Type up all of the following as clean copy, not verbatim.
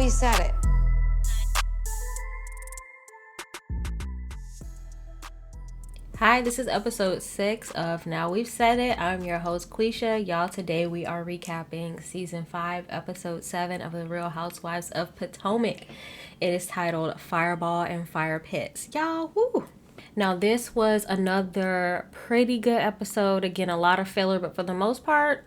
we said it. Hi, this is episode 6 of Now We've Said It. I'm your host, Quisha. Y'all, today we are recapping season 5, episode 7 of The Real Housewives of Potomac. It is titled Fireball and Fire Pits. Y'all, woo! Now, this was another pretty good episode. Again, a lot of filler, but for the most part,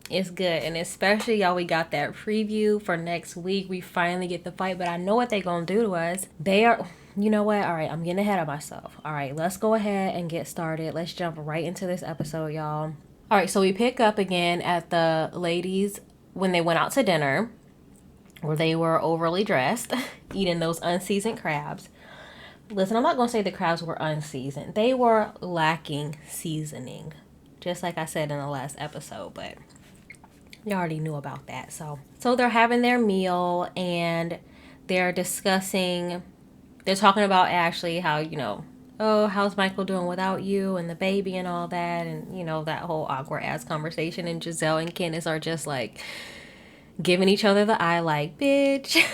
it's good. And especially, y'all, we got that preview for next week. We finally get the fight, but I know what they're gonna do to us. You know what? All right, I'm getting ahead of myself. All right, let's go ahead and get started. Let's jump right into this episode, y'all. All right, so we pick up again at the ladies when they went out to dinner, where they were overly dressed, eating those unseasoned crabs. Listen, I'm not going to say the crabs were unseasoned. They were lacking seasoning, just like I said in the last episode, but you already knew about that. So they're having their meal, and they're talking about Ashley, how, oh, how's Michael doing without you and the baby and all that, and, that whole awkward ass conversation. And Giselle and Candace are just like giving each other the eye like, bitch,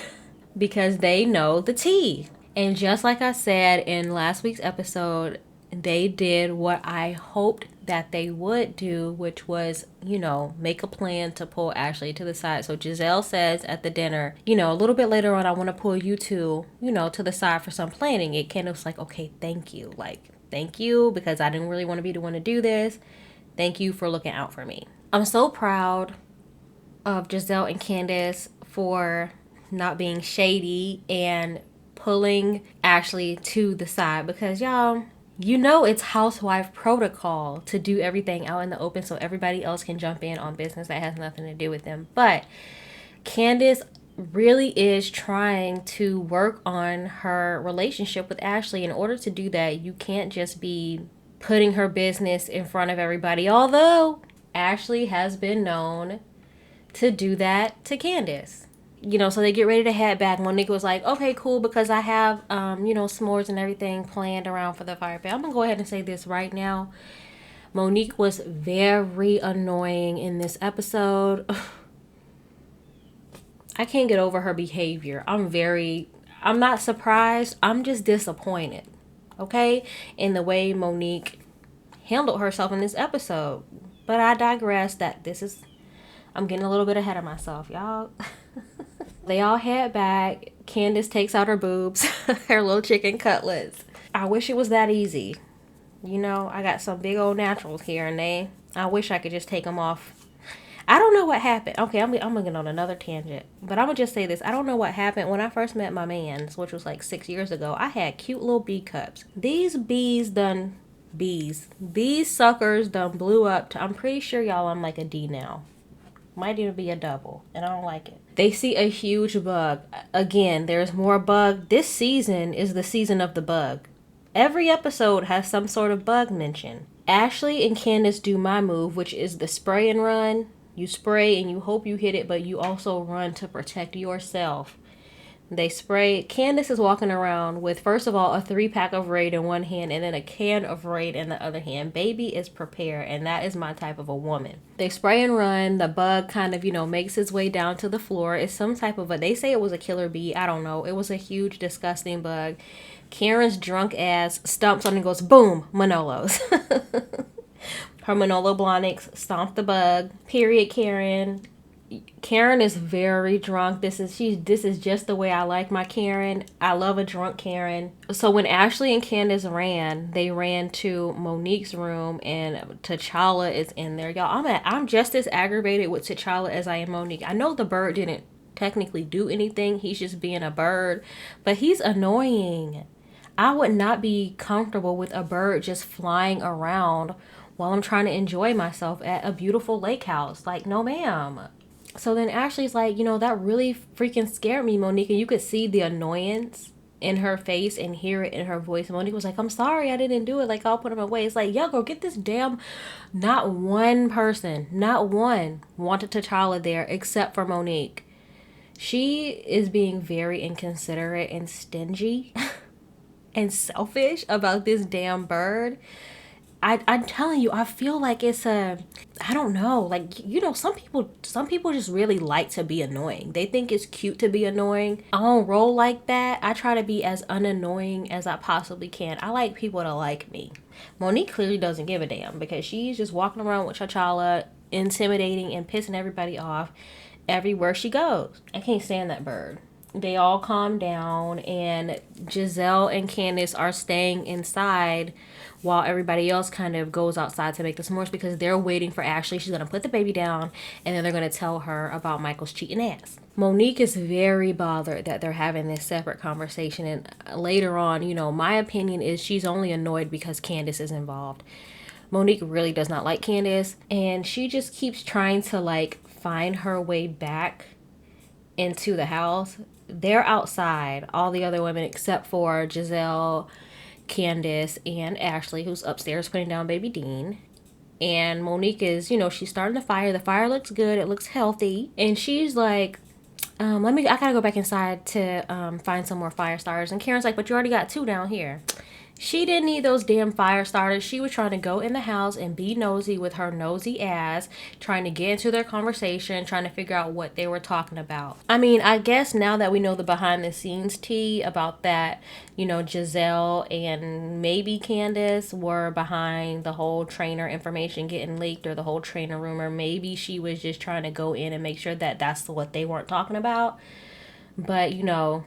because they know the tea. And just like I said in last week's episode, they did what I hoped that they would do, which was, make a plan to pull Ashley to the side. So Giselle says at the dinner, a little bit later on, I want to pull you two, to the side for some planning. And Candace was like, okay, thank you. Thank you, because I didn't really want to be the one to do this. Thank you for looking out for me. I'm so proud of Giselle and Candace for not being shady and pulling Ashley to the side, because y'all, it's housewife protocol to do everything out in the open so everybody else can jump in on business that has nothing to do with them. But Candace really is trying to work on her relationship with Ashley. In order to do that, you can't just be putting her business in front of everybody, although Ashley has been known to do that to Candace. So they get ready to head back. Monique was like, okay, cool, because I have, s'mores and everything planned around for the fire pit. I'm going to go ahead and say this right now. Monique was very annoying in this episode. I can't get over her behavior. I'm not surprised. I'm just disappointed, okay, in the way Monique handled herself in this episode. But I digress. I'm getting a little bit ahead of myself, y'all. They all head back. Candace takes out her boobs, her little chicken cutlets. I wish it was that easy. I got some big old naturals here, and I wish I could just take them off. I don't know what happened. Okay, I'm going to get on another tangent, but I'm going to just say this. I don't know what happened. When I first met my mans, which was like 6 years ago, I had cute little B cups. These suckers done blew up to, I'm pretty sure, y'all, I'm like a D now. Might even be a double, and I don't like it. They see a huge bug. Again, there's more bug. This season is the season of the bug. Every episode has some sort of bug mention. Ashley and Candace do my move, which is the spray and run. You spray and you hope you hit it, but you also run to protect yourself. They spray. Candace is walking around with, first of all, a 3-pack of Raid in one hand and then a can of Raid in the other hand. Baby is prepared, and that is my type of a woman. They spray and run. The bug kind of, makes its way down to the floor. It's some type of they say it was a killer bee. I don't know. It was a huge, disgusting bug. Karen's drunk ass stomps on it and goes, boom, Manolos. Her Manolo Blahniks stomped the bug. Period, Karen. Karen is very drunk. This is just the way I like my Karen. I love a drunk Karen. So when Ashley and Candace they ran to Monique's room, and T'Challa is in there. Y'all, I'm just as aggravated with T'Challa as I am Monique. I know the bird didn't technically do anything. He's just being a bird, but he's annoying. I would not be comfortable with a bird just flying around while I'm trying to enjoy myself at a beautiful lake house. Like, no ma'am. So then Ashley's like, that really freaking scared me, Monique. And you could see the annoyance in her face and hear it in her voice. Monique was like, I'm sorry, I didn't do it. Like, I'll put him away. It's like, yo, go get this damn... Not one person, not one wanted T'Challa there except for Monique. She is being very inconsiderate and stingy and selfish about this damn bird. I'm telling you, I feel like it's I don't know, like, you know, some people just really like to be annoying. They think it's cute to be annoying. I don't roll like that. I try to be as unannoying as I possibly can. I like people to like me. Monique clearly doesn't give a damn because she's just walking around with T'Challa, intimidating and pissing everybody off everywhere she goes. I can't stand that bird. They all calm down, and Giselle and Candace are staying inside while everybody else kind of goes outside to make the s'mores because they're waiting for Ashley. She's going to put the baby down, and then they're going to tell her about Michael's cheating ass. Monique is very bothered that they're having this separate conversation, and later on, you know, my opinion is she's only annoyed because Candace is involved. Monique really does not like Candace, and she just keeps trying to like find her way back into the house. They're outside, all the other women except for Giselle, Candace, and Ashley, who's upstairs putting down baby Dean. And Monique is, you know, she's starting the fire. The fire looks good. It looks healthy. And she's like, I gotta go back inside to find some more fire starters. And Karen's like, but you already got 2 down here. She didn't need those damn fire starters. She was trying to go in the house and be nosy with her nosy ass, trying to get into their conversation, trying to figure out what they were talking about. I mean, I guess now that we know the behind the scenes tea about that, you know, Giselle and maybe Candace were behind the whole trainer information getting leaked or the whole trainer rumor. Maybe she was just trying to go in and make sure that that's what they weren't talking about. But, you know,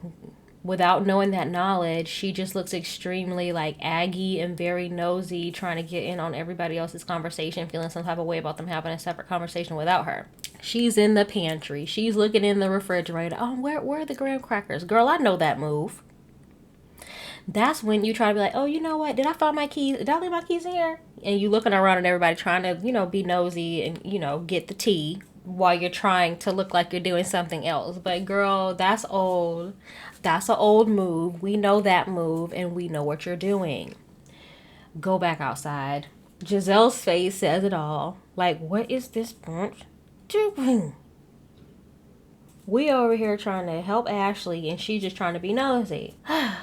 without knowing that knowledge, she just looks extremely like aggy and very nosy, trying to get in on everybody else's conversation, feeling some type of way about them having a separate conversation without her. She's in the pantry. She's looking in the refrigerator. Oh, where are the graham crackers? Girl, I know that move. That's when you try to be like, oh, you know what? Did I find my keys? Did I leave my keys in here? And you looking around at everybody trying to, you know, be nosy and, you know, get the tea while you're trying to look like you're doing something else. But girl, that's old. That's an old move. We know that move and we know what you're doing. Go back outside. Giselle's face says it all. Like, what is this bunch doing? We over here trying to help Ashley and she's just trying to be nosy.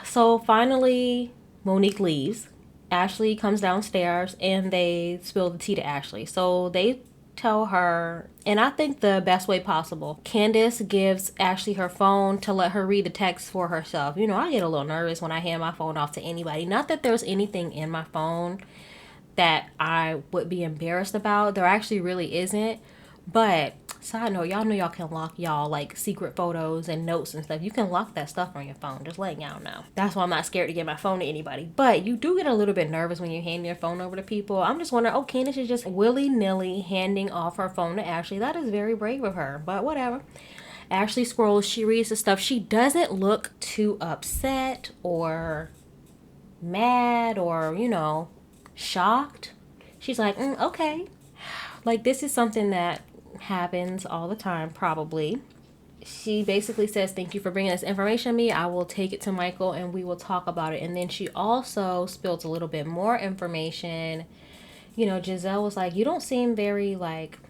So finally, Monique leaves. Ashley comes downstairs and they spill the tea to Ashley. So they tell her, and I think the best way possible, Candace gives Ashley her phone to let her read the text for herself. You know, I get a little nervous when I hand my phone off to anybody. Not that there's anything in my phone that I would be embarrassed about. There actually really isn't. But side note, y'all know y'all can lock y'all like secret photos and notes and stuff. You can lock that stuff on your phone. Just letting y'all know. That's why I'm not scared to give my phone to anybody. But you do get a little bit nervous when you hand your phone over to people. I'm just wondering, oh, Candace is just willy-nilly handing off her phone to Ashley. That is very brave of her. But whatever. Ashley scrolls. She reads the stuff. She doesn't look too upset or mad or, you know, shocked. She's like, okay. Like, this is something that happens all the time, probably. She basically says, thank you for bringing this information to me. I will take it to Michael and we will talk about it. And then she also spills a little bit more information. You know, Giselle was like, you don't seem very, like,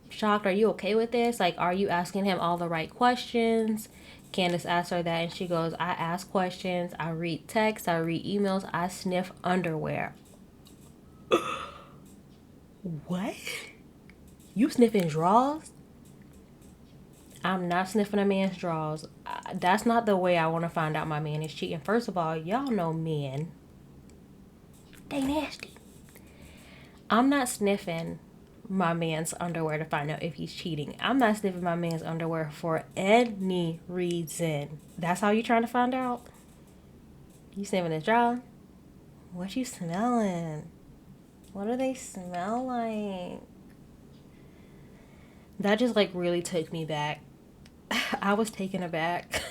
shocked. Are you okay with this? Like, are you asking him all the right questions? Candace asked her that and she goes, I ask questions. I read texts. I read emails. I sniff underwear. What? You sniffing drawers? I'm not sniffing a man's drawers. That's not the way I want to find out my man is cheating. First of all, y'all know men. They nasty. I'm not sniffing my man's underwear to find out if he's cheating. I'm not sniffing my man's underwear for any reason. That's how you trying to find out? You sniffing his drawers? What you smelling? What do they smell like? That just like really took me back. I was taken aback.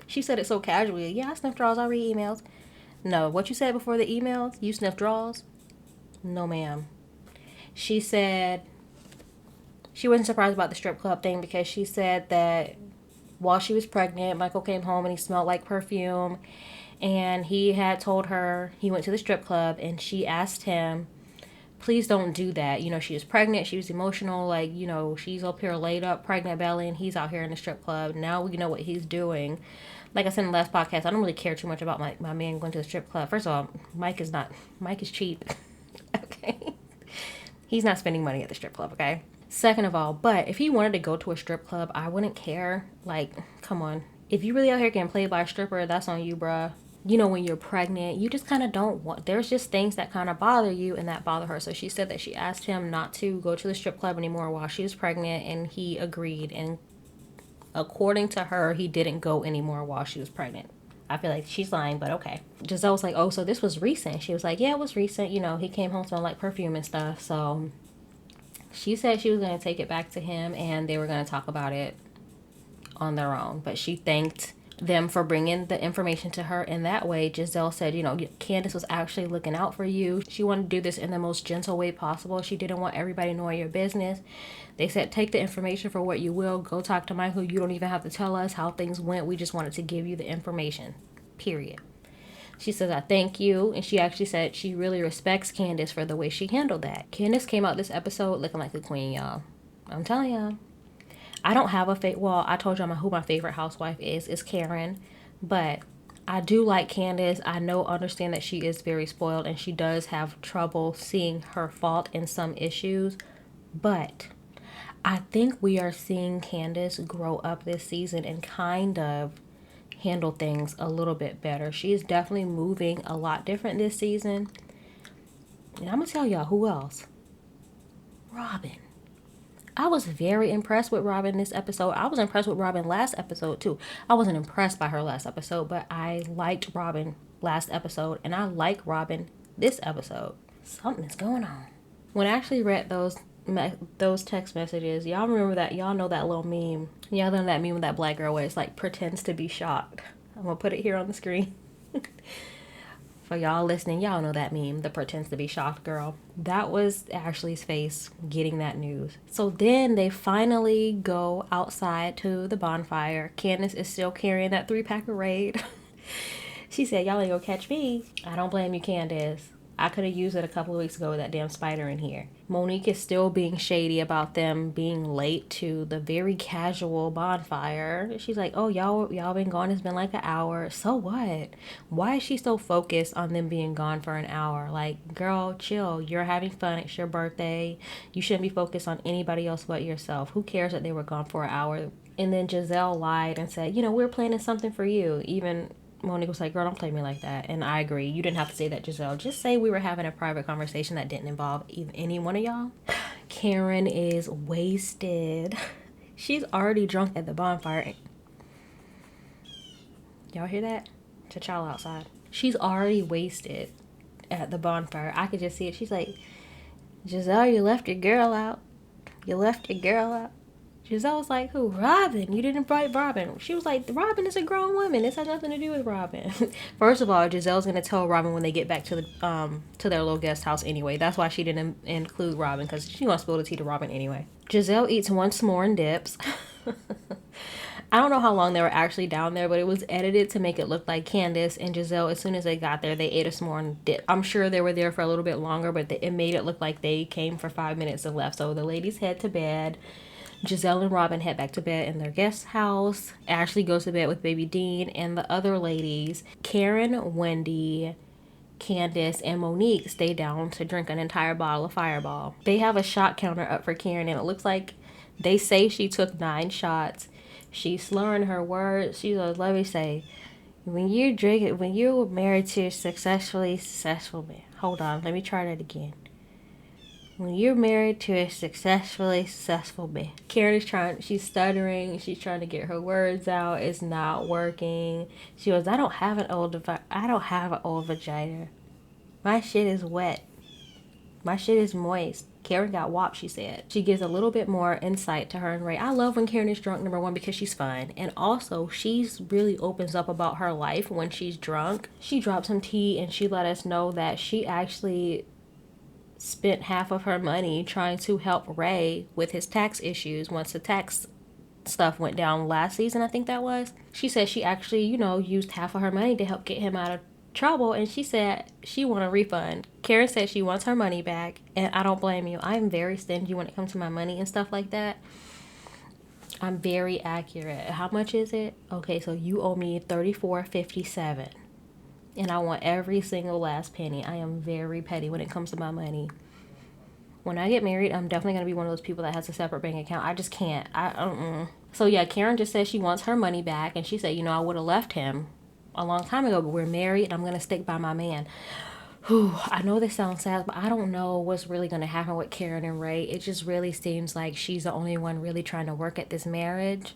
She said it so casually. Yeah, I sniff drawers. I read emails. No, what you said before the emails? You sniff drawers? No, ma'am. She said she wasn't surprised about the strip club thing because she said that while she was pregnant, Michael came home and he smelled like perfume. And he had told her he went to the strip club and she asked him, please don't do that. You know, she was pregnant. She was emotional. Like, you know, she's up here laid up, pregnant belly, and he's out here in the strip club. Now we know what he's doing. Like I said in the last podcast, I don't really care too much about my man going to the strip club. First of all, Mike is cheap. He's not spending money at the strip club, okay? Second of all, but if he wanted to go to a strip club, I wouldn't care. Like, come on. If you really out here getting played by a stripper, that's on you, bruh. You know, when you're pregnant, you just kind of don't want, there's just things that kind of bother you and that bother her. So she said that she asked him not to go to the strip club anymore while she was pregnant, and he agreed. And according to her, he didn't go anymore while she was pregnant. I feel like she's lying, but okay. Giselle was like, oh, so this was recent. She was like, yeah, it was recent. You know, he came home smelling like perfume and stuff. So she said she was going to take it back to him and they were going to talk about it on their own. But she thanked them for bringing the information to her in that way. Giselle said, you know, Candace was actually looking out for you. She wanted to do this in the most gentle way possible. She didn't want everybody knowing your business. They said, take the information for what you will. Go talk to Michael. You don't even have to tell us how things went. We just wanted to give you the information, period. She says, I thank you. And she actually said she really respects Candace for the way she handled that. Candace came out this episode looking like a queen, y'all. I'm telling y'all. I don't have a well, I told y'all who my favorite housewife is Karen. But I do like Candace. I understand that she is very spoiled and she does have trouble seeing her fault in some issues. But I think we are seeing Candace grow up this season and kind of handle things a little bit better. She's definitely moving a lot different this season. And I'm going to tell y'all who else. Robin. I was very impressed with Robin this episode. I was impressed with Robin last episode too. I wasn't impressed by her last episode, but I liked Robin last episode and I like Robin this episode. Something's going on. When I actually read those text messages, y'all remember that? Y'all know that little meme. Y'all know that meme with that black girl where it's like pretends to be shocked. I'm gonna put it here on the screen. For y'all listening, y'all know that meme, the pretends to be shocked girl. That was Ashley's face getting that news. So then they finally go outside to the bonfire. Candace is still carrying that 3-pack of Raid. She said, y'all ain't gonna catch me. I don't blame you, Candace. I could have used it a couple of weeks ago with that damn spider in here. Monique is still being shady about them being late to the very casual bonfire. She's like, oh, y'all been gone. It's been like an hour. So what? Why is she so focused on them being gone for an hour? Like, girl, chill. You're having fun. It's your birthday. You shouldn't be focused on anybody else but yourself. Who cares that they were gone for an hour? And then Giselle lied and said, you know, we're planning something for you. Even Monique was like, girl, don't play me like that. And I agree. You didn't have to say that, Giselle. Just say we were having a private conversation that didn't involve any one of y'all. Karen is wasted. She's already drunk at the bonfire. Y'all hear that? T'Challa outside. She's already wasted at the bonfire. I could just see it. She's like, Giselle, you left your girl out. You left your girl out. Giselle was like, who? Robin. You didn't invite Robin. She was like, Robin is a grown woman. This has nothing to do with Robin. First of all, Giselle's going to tell Robin when they get back to the to their little guest house anyway. That's why she didn't include Robin, because she's going to spill the tea to Robin anyway. Giselle eats one s'more and dips. I don't know how long they were actually down there, but it was edited to make it look like Candace and Giselle, as soon as they got there, they ate a s'more and dip. I'm sure they were there for a little bit longer, but it made it look like they came for 5 minutes and left. So the ladies head to bed. Giselle and Robin head back to bed in their guest house. Ashley goes to bed with baby Dean, and the other ladies, Karen, Wendy, Candace, and Monique, stay down to drink an entire bottle of Fireball. They have a shot counter up for Karen, and it looks like they say she took 9 shots. She's slurring her words. She's like, let me say, when you're married to a successful man. Hold on, let me try that again. When you're married to a successful man. Karen is she's stuttering. She's trying to get her words out. It's not working. She goes, I don't have an old vagina. My shit is wet. My shit is moist. Karen got whopped, she said. She gives a little bit more insight to her and Ray. I love when Karen is drunk, number one, because she's fun. And also, she's really opens up about her life when she's drunk. She dropped some tea and she let us know that she actually spent half of her money trying to help Ray with his tax issues once the tax stuff went down last season, I think that was. She said she actually, used half of her money to help get him out of trouble, and she said she want a refund. Karen said she wants her money back, and I don't blame you. I'm very stingy when it comes to my money and stuff like that. I'm very accurate. How much is it? Okay, so you owe me $34.57. And I want every single last penny. I am very petty when it comes to my money. When I get married, I'm definitely going to be one of those people that has a separate bank account. I just can't. So yeah, Karen just said she wants her money back. And she said, I would have left him a long time ago, but we're married and I'm going to stick by my man. Whew, I know this sounds sad, but I don't know what's really going to happen with Karen and Ray. It just really seems like she's the only one really trying to work at this marriage.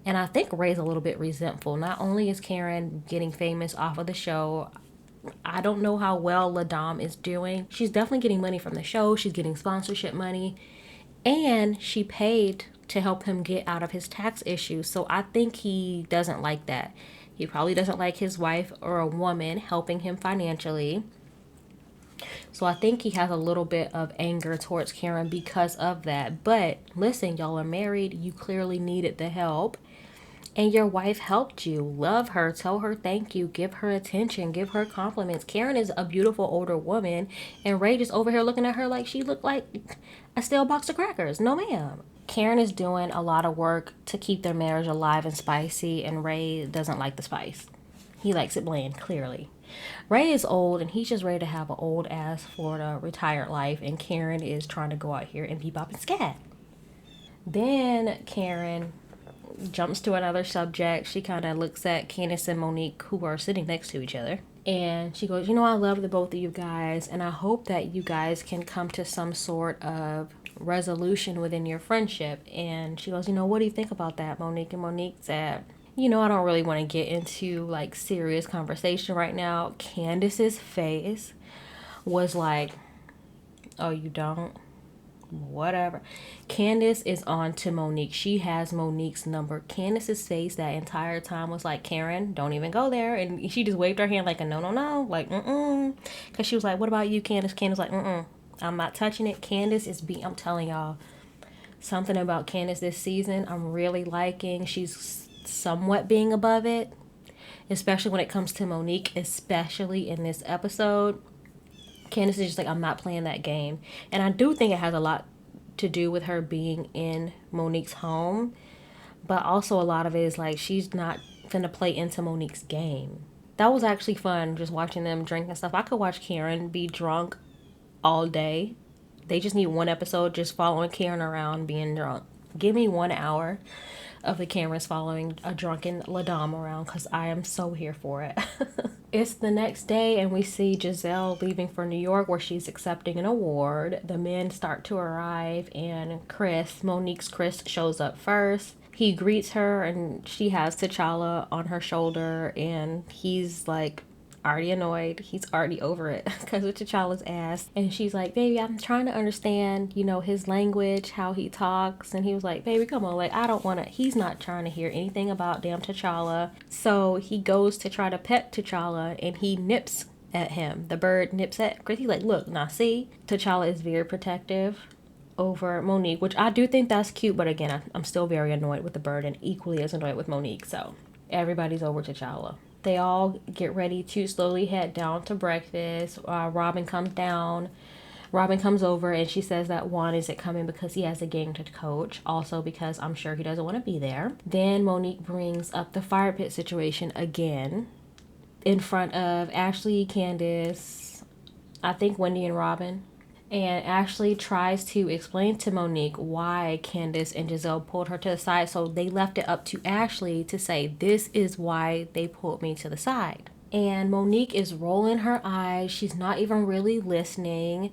And I think Ray's a little bit resentful. Not only is Karen getting famous off of the show, I don't know how well Ladam is doing. She's definitely getting money from the show. She's getting sponsorship money. And she paid to help him get out of his tax issues. So I think he doesn't like that. He probably doesn't like his wife or a woman helping him financially. So I think he has a little bit of anger towards Karen because of that. But listen, y'all are married. You clearly needed the help. And your wife helped you. Love her. Tell her thank you. Give her attention. Give her compliments. Karen is a beautiful older woman. And Ray just over here looking at her like she looked like a stale box of crackers. No, ma'am. Karen is doing a lot of work to keep their marriage alive and spicy. And Ray doesn't like the spice. He likes it bland, clearly. Ray is old and he's just ready to have an old ass Florida retired life. And Karen is trying to go out here and bebop and scat. Then Karen jumps to another subject. She kind of looks at Candace and Monique, who are sitting next to each other. And she goes, I love the both of you guys. And I hope that you guys can come to some sort of resolution within your friendship. And she goes, what do you think about that, Monique? And Monique said, I don't really want to get into like serious conversation right now. Candace's face was like, oh, you don't? Whatever. Candace is on to Monique. She has Monique's number. Candace's face that entire time was like, Karen, don't even go there. And she just waved her hand like a no. Like, Because she was like, what about you, Candace? Candace like, I'm not touching it. Candace is I'm telling y'all, something about Candace this season I'm really liking. She's somewhat being above it, especially when it comes to Monique, especially in this episode. Candace is just like, I'm not playing that game. And I do think it has a lot to do with her being in Monique's home. But also a lot of it is like, she's not finna play into Monique's game. That was actually fun, just watching them drink and stuff. I could watch Karen be drunk all day. They just need one episode just following Karen around being drunk. Give me 1 hour of the cameras following a drunken Ladam around, because I am so here for it. It's the next day and we see Giselle leaving for New York, where she's accepting an award. The men start to arrive and Monique's Chris shows up first. He greets her and she has T'Challa on her shoulder and he's like already annoyed. He's already over it because of T'Challa's ass. And she's like, baby, I'm trying to understand, his language, how he talks. And he was like, baby, come on, like, I don't want to. He's not trying to hear anything about damn T'Challa. So he goes to try to pet T'Challa and he nips at him. The bird nips at Chris. He's like, look, now see, T'Challa is very protective over Monique, which I do think that's cute. But again, I'm still very annoyed with the bird and equally as annoyed with Monique. So everybody's over T'Challa. They all get ready to slowly head down to breakfast. Robin comes down. Robin comes over and she says that Juan isn't coming because he has a game to coach. Also because I'm sure he doesn't want to be there. Then Monique brings up the fire pit situation again in front of Ashley, Candace, I think Wendy and Robin. And Ashley tries to explain to Monique why Candace and Giselle pulled her to the side. So they left it up to Ashley to say, this is why they pulled me to the side. And Monique is rolling her eyes. She's not even really listening.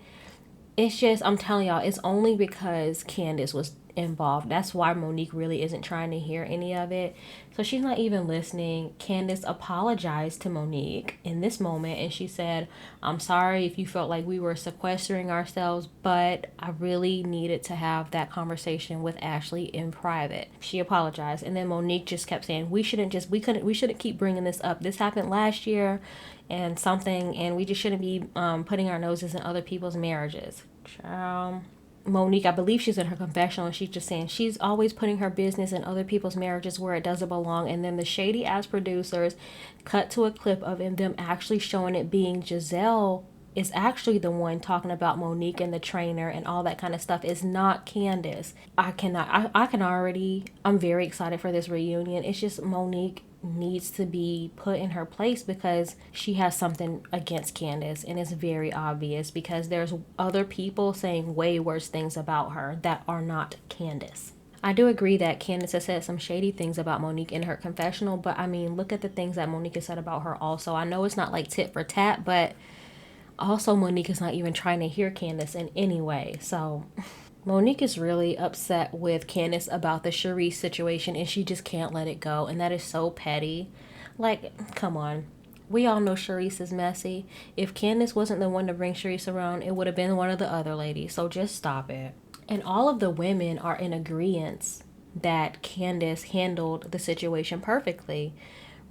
It's just, I'm telling y'all, it's only because Candace was involved. That's why Monique really isn't trying to hear any of it. So she's not even listening. Candace apologized to Monique in this moment and she said, I'm sorry if you felt like we were sequestering ourselves, but I really needed to have that conversation with Ashley in private. She apologized. And then Monique just kept saying, we shouldn't keep bringing this up. This happened last year and we just shouldn't be putting our noses in other people's marriages. Child. Monique, I believe she's in her confessional and she's just saying she's always putting her business in other people's marriages where it doesn't belong. And then the shady ass producers cut to a clip of them actually showing it being Giselle is actually the one talking about Monique and the trainer and all that kind of stuff. It's not Candace. I'm very excited for this reunion. It's just Monique needs to be put in her place because she has something against Candace, and it's very obvious because there's other people saying way worse things about her that are not Candace. I do agree that Candace has said some shady things about Monique in her confessional, but I mean, look at the things that Monique has said about her also. I know it's not like tit for tat, but also Monique is not even trying to hear Candace in any way. So Monique is really upset with Candace about the Charisse situation, and she just can't let it go, and that is so petty. Like, come on. We all know Charisse is messy. If Candace wasn't the one to bring Charisse around, it would have been one of the other ladies. So just stop it. And all of the women are in agreement that Candace handled the situation perfectly.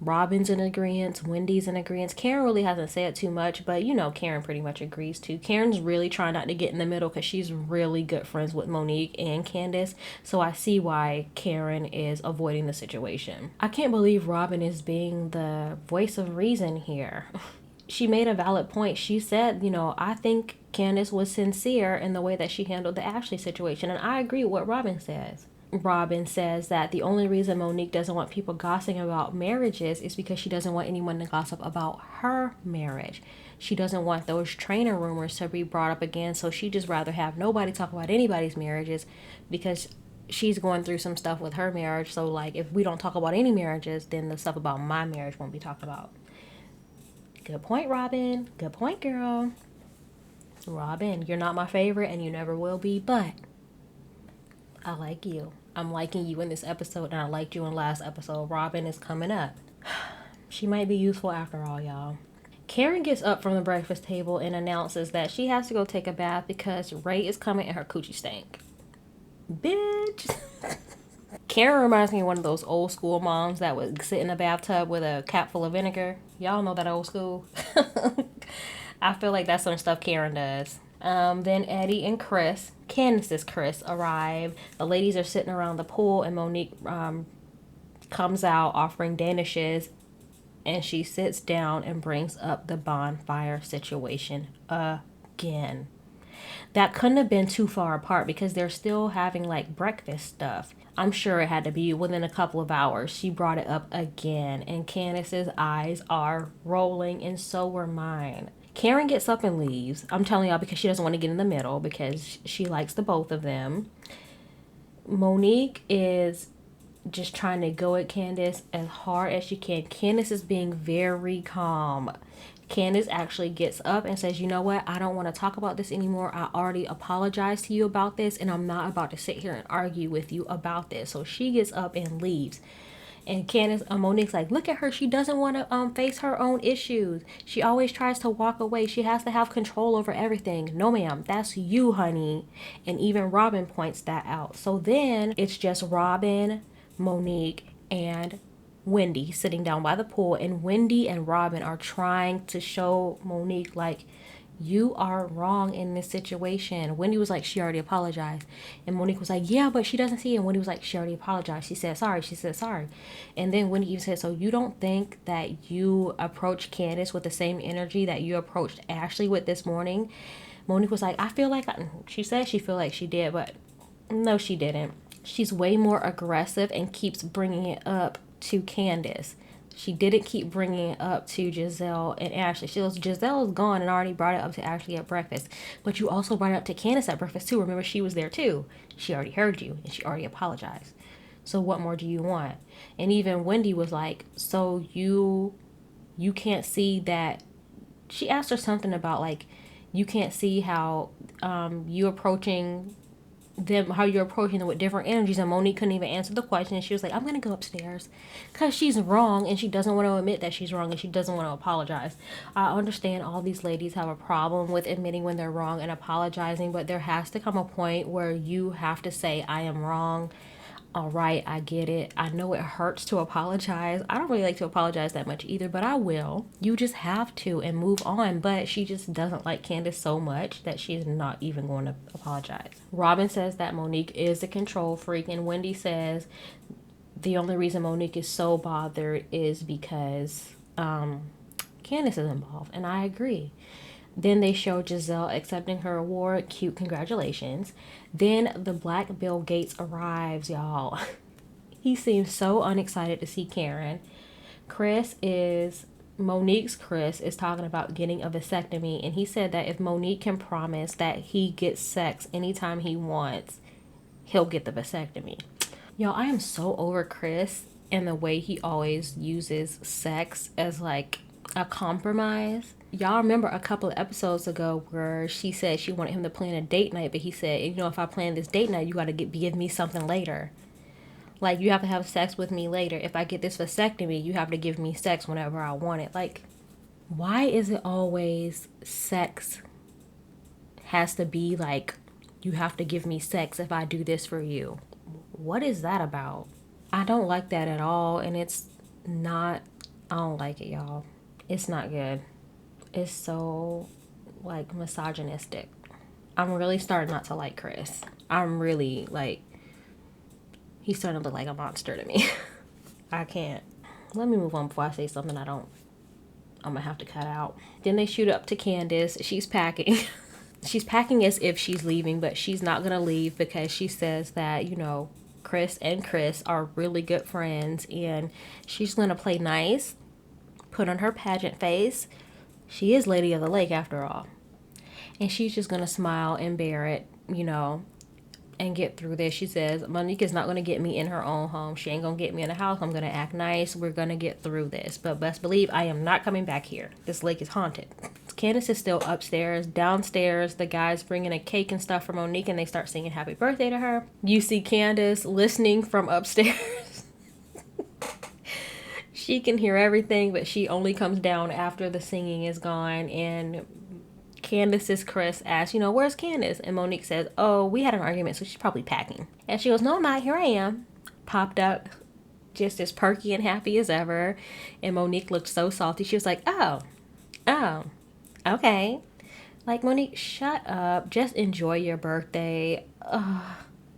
Robin's in agreement, Wendy's in agreement. Karen really hasn't said too much, but you know Karen pretty much agrees too. Karen's really trying not to get in the middle because she's really good friends with Monique and Candace. So I see why Karen is avoiding the situation. I can't believe Robin is being the voice of reason here. She made a valid point. She said, you know, I think Candace was sincere in the way that she handled the Ashley situation. And I agree with what Robin says. Robin says that the only reason Monique doesn't want people gossiping about marriages is because she doesn't want anyone to gossip about her marriage. She doesn't want those trainer rumors to be brought up again, so she just rather have nobody talk about anybody's marriages because she's going through some stuff with her marriage. So like if we don't talk about any marriages, then the stuff about my marriage won't be talked about. Good point, Robin. Good point, girl. Robin, you're not my favorite and you never will be, but I like you. I'm liking you in this episode, and I liked you in last episode. Robin is coming up. She might be useful after all, y'all. Karen gets up from the breakfast table and announces that she has to go take a bath because Ray is coming and her coochie stank. Bitch. Karen reminds me of one of those old school moms that would sit in a bathtub with a cap full of vinegar. Y'all know that old school. I feel like that's some stuff Karen does. Then Eddie and Chris, Candace's Chris, arrive. The ladies are sitting around the pool, and Monique comes out offering danishes, and she sits down and brings up the bonfire situation again. That couldn't have been too far apart because they're still having like breakfast stuff. I'm sure it had to be within a couple of hours. She brought it up again, and Candace's eyes are rolling, and so were mine. Karen gets up and leaves. I'm telling y'all because she doesn't want to get in the middle because she likes the both of them. Monique is just trying to go at Candace as hard as she can. Candace is being very calm. Candace actually gets up and says, you know what? I don't want to talk about this anymore. I already apologized to you about this, and I'm not about to sit here and argue with you about this. So she gets up and leaves. And Candace, Monique's like, look at her. She doesn't want to face her own issues. She always tries to walk away. She has to have control over everything. No, ma'am, that's you, honey. And even Robin points that out. So then it's just Robin, Monique, and Wendy sitting down by the pool. And Wendy and Robin are trying to show Monique, like, you are wrong in this situation. Wendy was like, she already apologized. And Monique was like, yeah, but she doesn't see it. And Wendy was like, she already apologized. She said sorry. She said sorry. And then Wendy even said, so you don't think that you approached Candace with the same energy that you approached Ashley with this morning? Monique was like, I feel like, she said she feel like she did, but no, she didn't. She's way more aggressive and keeps bringing it up to Candace. She didn't keep bringing it up to Giselle and Ashley. Giselle's gone and already brought it up to Ashley at breakfast. But you also brought it up to Candace at breakfast too. Remember, she was there too. She already heard you and she already apologized. So what more do you want? And even Wendy was like, so you can't see that. She asked her something about like, you can't see how you approaching them, how you're approaching them with different energies. And Monique couldn't even answer the question, and she was like, I'm gonna go upstairs because she's wrong and she doesn't want to admit that she's wrong and she doesn't want to apologize. I understand all these ladies have a problem with admitting when they're wrong and apologizing, but there has to come a point where you have to say, I am wrong. All right, I get it. I know it hurts to apologize. I don't really like to apologize that much either, but I will. You just have to and move on. But she just doesn't like Candace so much that she's not even going to apologize. Robin says that Monique is a control freak, and Wendy says the only reason Monique is so bothered is because Candace is involved, and I agree. Then they show Giselle accepting her award. Cute, congratulations. Then the Black Bill Gates arrives, y'all. He seems so unexcited to see Karen. Chris is talking about getting a vasectomy, and he said that if Monique can promise that he gets sex anytime he wants, he'll get the vasectomy. Yo, I am so over Chris and the way he always uses sex as like a compromise. Y'all remember a couple of episodes ago where she said she wanted him to plan a date night, but he said, you know, if I plan this date night, you got to give me something later. Like, you have to have sex with me later. If I get this vasectomy, you have to give me sex whenever I want it. Like, why is it always sex has to be like, you have to give me sex if I do this for you? What is that about? I don't like that at all, and it's not, I don't like it, y'all. It's not good. It's so, like, misogynistic. I'm really starting not to like Chris. I'm really, like, he's starting to look like a monster to me. I can't. Let me move on before I say something I'm gonna have to cut out. Then they shoot up to Candace. She's packing. She's packing as if she's leaving, but she's not gonna leave because she says that, you know, Chris and Chris are really good friends, and she's gonna play nice, put on her pageant face. She is Lady of the Lake after all. And she's just gonna smile and bear it, you know, and get through this. She says, Monique is not going to get me in her own home. She ain't going to get me in the house. I'm going to act nice. We're going to get through this. But best believe I am not coming back here. This lake is haunted. Candace is still upstairs. Downstairs, the guys bringing a cake and stuff for Monique, and they start singing happy birthday to her. You see Candace listening from upstairs. She can hear everything, but she only comes down after the singing is gone, and Candace's Chris asks, you know, where's Candace? And Monique says, oh, we had an argument, so she's probably packing. And she goes, no, I'm not. Here I am. Popped up, just as perky and happy as ever. And Monique looked so salty. She was like, oh, okay. Like, Monique, shut up. Just enjoy your birthday. Ugh.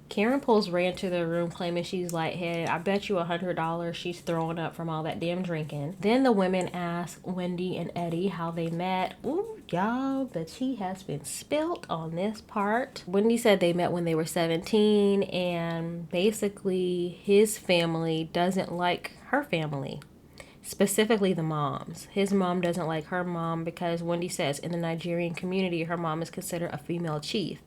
Karen pulls Ray into the room claiming she's lightheaded. I bet you $100 she's throwing up from all that damn drinking. Then the women ask Wendy and Eddie how they met. Ooh, y'all, the tea has been spilt on this part. Wendy said they met when they were 17, and basically his family doesn't like her family. Specifically the moms. His mom doesn't like her mom because Wendy says in the Nigerian community, her mom is considered a female chief.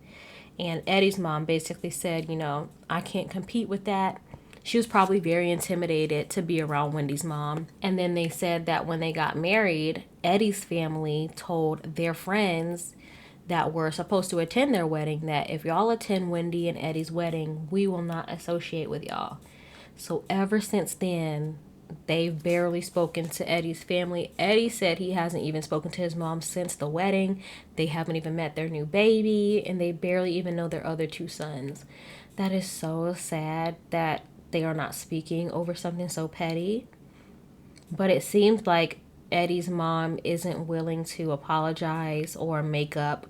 And Eddie's mom basically said, you know, I can't compete with that. She was probably very intimidated to be around Wendy's mom. And then they said that when they got married, Eddie's family told their friends that were supposed to attend their wedding that if y'all attend Wendy and Eddie's wedding, we will not associate with y'all. So ever since then, they've barely spoken to Eddie's family. Eddie said he hasn't even spoken to his mom since the wedding. They haven't even met their new baby, and they barely even know their other two sons. That is so sad that they are not speaking over something so petty. But it seems like Eddie's mom isn't willing to apologize or make up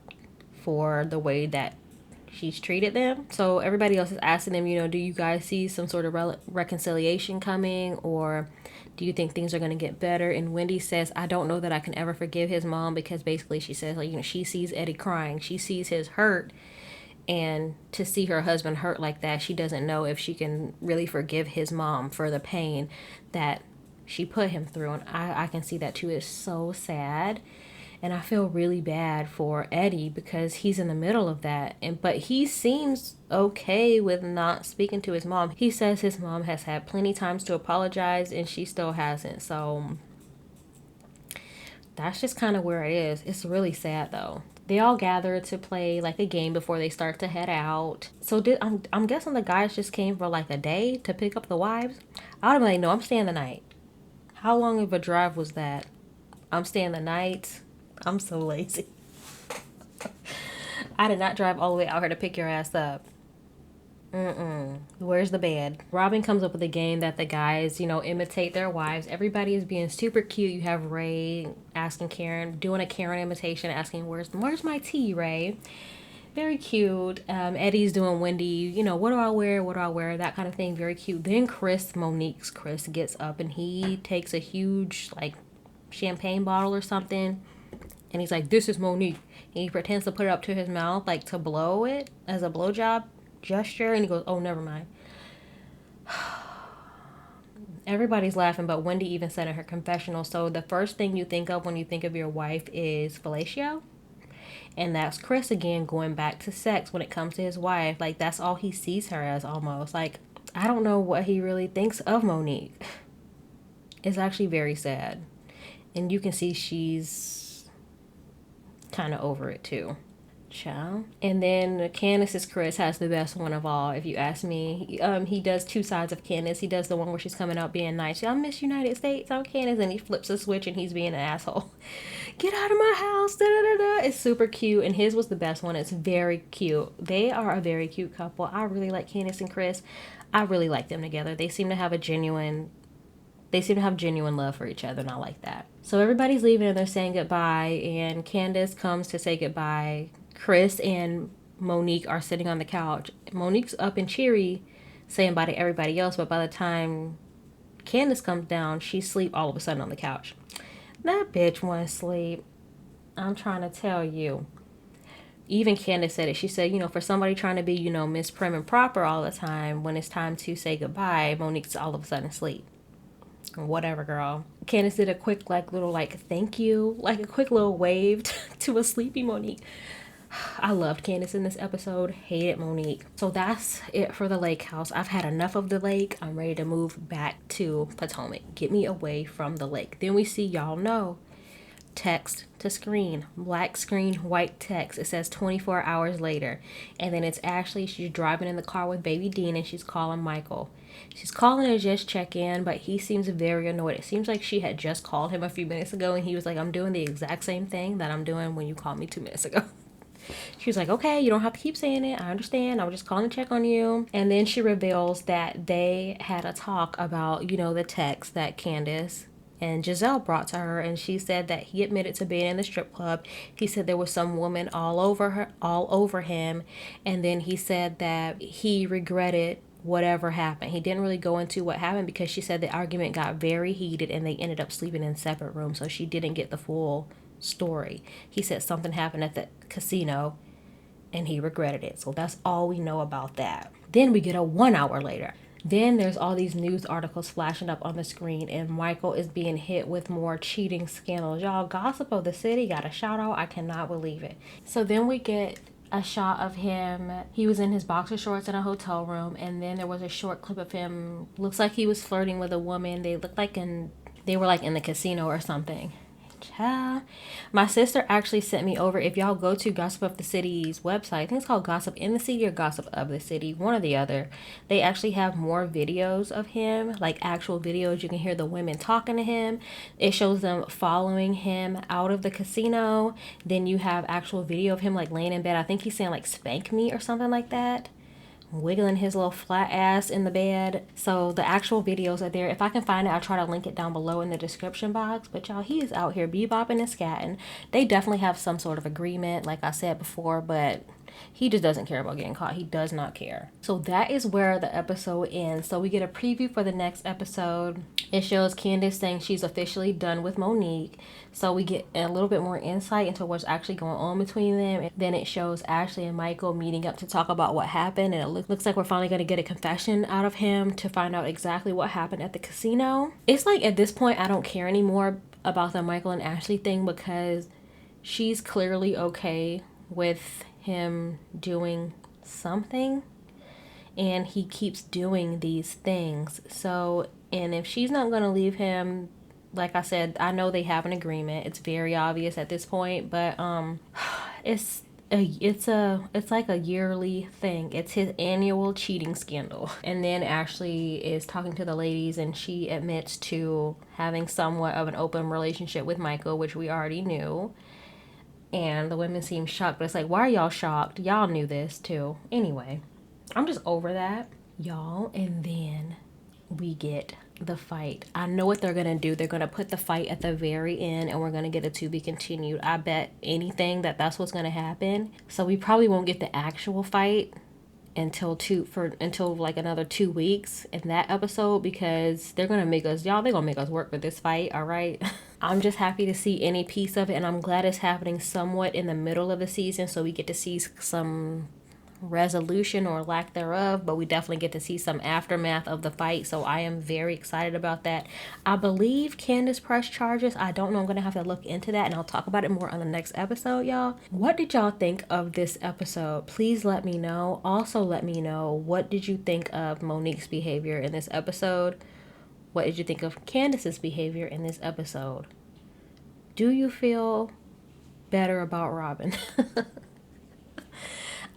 for the way that she's treated them. So everybody else is asking them, you know, do you guys see some sort of reconciliation coming, or do you think things are going to get better? And Wendy says, I don't know that I can ever forgive his mom, because basically she says, like, you know, she sees Eddie crying, she sees his hurt, and to see her husband hurt like that, she doesn't know if she can really forgive his mom for the pain that she put him through. And I can see that too. It's so sad. And I feel really bad for Eddie because he's in the middle of that. But he seems okay with not speaking to his mom. He says his mom has had plenty times to apologize and she still hasn't. So that's just kind of where it is. It's really sad though. They all gather to play like a game before they start to head out. So I'm guessing the guys just came for like a day to pick up the wives. I don't really know. I'm staying the night. How long of a drive was that? I'm staying the night. I'm so lazy. I did not drive all the way out here to pick your ass up. Where's the bed? Robin comes up with a game that the guys, you know, imitate their wives. Everybody is being super cute. You have Ray asking Karen, doing a Karen imitation, asking, where's my tea, Ray? Very cute. Eddie's doing Wendy, you know, what do I wear? That kind of thing. Very cute. Then Monique's Chris gets up and he takes a huge, like, champagne bottle or something. And he's like, this is Monique. And he pretends to put it up to his mouth, like to blow it as a blowjob gesture. And he goes, oh, never mind. Everybody's laughing, but Wendy even said in her confessional, so the first thing you think of when you think of your wife is fellatio. And that's Chris again going back to sex when it comes to his wife. Like, that's all he sees her as almost. Like, I don't know what he really thinks of Monique. It's actually very sad. And you can see she's kind of over it too. Child. And then Candace's Chris has the best one of all, if you ask me. He does two sides of Candace. He does the one where she's coming out being nice. I miss United States. I'm Candace. And he flips a switch and he's being an asshole. Get out of my house. Da, da, da, da. It's super cute. And his was the best one. It's very cute. They are a very cute couple. I really like Candace and Chris. I really like them together. They seem to have genuine love for each other, and I like that. So everybody's leaving and they're saying goodbye, and Candace comes to say goodbye. Chris and Monique are sitting on the couch. Monique's up and cheery saying bye to everybody else, but by the time Candace comes down, she's asleep all of a sudden on the couch. That bitch went to sleep. I'm trying to tell you. Even Candace said it. She said, for somebody trying to be, Miss Prim and proper all the time, when it's time to say goodbye, Monique's all of a sudden asleep. Whatever, girl. Candace did a quick little thank you, a quick little wave to a sleepy Monique. I loved Candace in this episode, hated Monique. So that's it for the lake house. I've had enough of the lake. I'm ready to move back to Potomac. Get me away from the lake. Then we see, y'all know, text to screen, black screen, white text. It says 24 hours later. And then it's Ashley. She's driving in the car with baby Dean and she's calling Michael. She's calling to just check in, but he seems very annoyed. It seems like she had just called him a few minutes ago and he was like, I'm doing the exact same thing that I'm doing when you called me 2 minutes ago. She was like, okay, you don't have to keep saying it. I understand. I was just calling to check on you. And then she reveals that they had a talk about, the text that Candace and Giselle brought to her, and she said that he admitted to being in the strip club. He said there was some woman all over him, and then he said that he regretted whatever happened. He didn't really go into what happened because she said the argument got very heated and they ended up sleeping in separate rooms, so she didn't get the full story. He said something happened at the casino and he regretted it. So that's all we know about that. Then we get a 1 hour later. Then there's all these news articles flashing up on the screen and Michael is being hit with more cheating scandals. Y'all, Gossip of the City got a shout out. I cannot believe it. So then we get a shot of him. He was in his boxer shorts in a hotel room, and then there was a short clip of him. Looks like he was flirting with a woman. They were in the casino or something. Child. My sister actually sent me over. If y'all go to Gossip of the City's website, I think it's called Gossip in the City or Gossip of the City, one or the other. They actually have more videos of him, actual videos. You can hear the women talking to him. It shows them following him out of the casino. Then you have actual video of him laying in bed. I think he's saying spank me or something like that, wiggling his little flat ass in the bed. So the actual videos are there. If I can find it, I'll try to link it down below in the description box. But y'all, he is out here bebopping and scatting. They definitely have some sort of agreement, like I said before, but he just doesn't care about getting caught. He does not care. So that is where the episode ends. So we get a preview for the next episode. It shows Candace saying she's officially done with Monique. So we get a little bit more insight into what's actually going on between them. And then it shows Ashley and Michael meeting up to talk about what happened. And it looks like we're finally going to get a confession out of him to find out exactly what happened at the casino. It's at this point, I don't care anymore about the Michael and Ashley thing because she's clearly okay with him doing something. And he keeps doing these things. So, and if she's not going to leave him, like I said, I know they have an agreement. It's very obvious at this point, but it's like a yearly thing. It's his annual cheating scandal. And then Ashley is talking to the ladies and she admits to having somewhat of an open relationship with Michael, which we already knew. And the women seem shocked, but it's why are y'all shocked? Y'all knew this too. Anyway, I'm just over that, y'all. And then we get the fight. I know what they're gonna do. They're gonna put the fight at the very end and we're gonna get a to be continued. I bet anything that's what's gonna happen. So we probably won't get the actual fight until another 2 weeks in that episode, because they're gonna make us work for this fight. All right. I'm just happy to see any piece of it, and I'm glad it's happening somewhat in the middle of the season so we get to see some resolution or lack thereof, but we definitely get to see some aftermath of the fight, so I am very excited about that. I believe Candace pressed charges. I don't know. I'm gonna have to look into that, and I'll talk about it more on the next episode, y'all. What did y'all think of this episode? Please let me know. Also let me know, what did you think of Monique's behavior in this episode? What did you think of Candace's behavior in this episode? Do you feel better about Robin?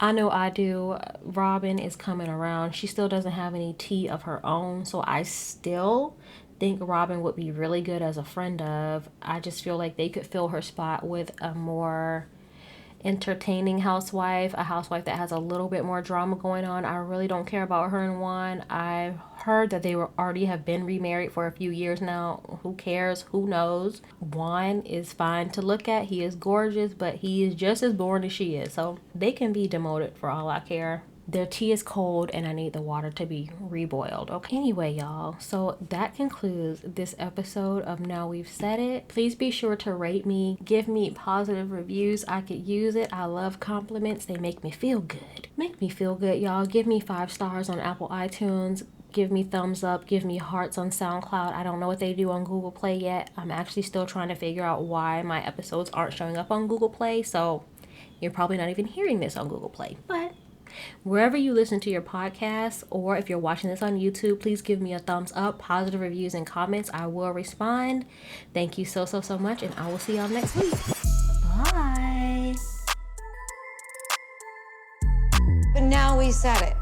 I know I do. Robin is coming around. She still doesn't have any tea of her own, so I still think Robin would be really good as a friend of. I just feel like they could fill her spot with a more entertaining housewife, a housewife that has a little bit more drama going on. I really don't care about her and Juan. I've heard that they were already have been remarried for a few years now. Who cares? Who knows? Juan is fine to look at. He is gorgeous, but he is just as boring as she is. So they can be demoted for all I care. Their tea is cold and I need the water to be reboiled. Okay. Anyway, y'all, so that concludes this episode of Now We've Said It. Please be sure to rate me. Give me positive reviews. I could use it. I love compliments. They make me feel good. Make me feel good, y'all. Give me 5 stars on Apple iTunes. Give me thumbs up. Give me hearts on SoundCloud. I don't know what they do on Google Play yet. I'm actually still trying to figure out why my episodes aren't showing up on Google Play. So you're probably not even hearing this on Google Play. But wherever you listen to your podcasts, or if you're watching this on YouTube, please give me a thumbs up, positive reviews, and comments. I will respond. Thank you so much, and I will see y'all next week. Bye. But now we said it.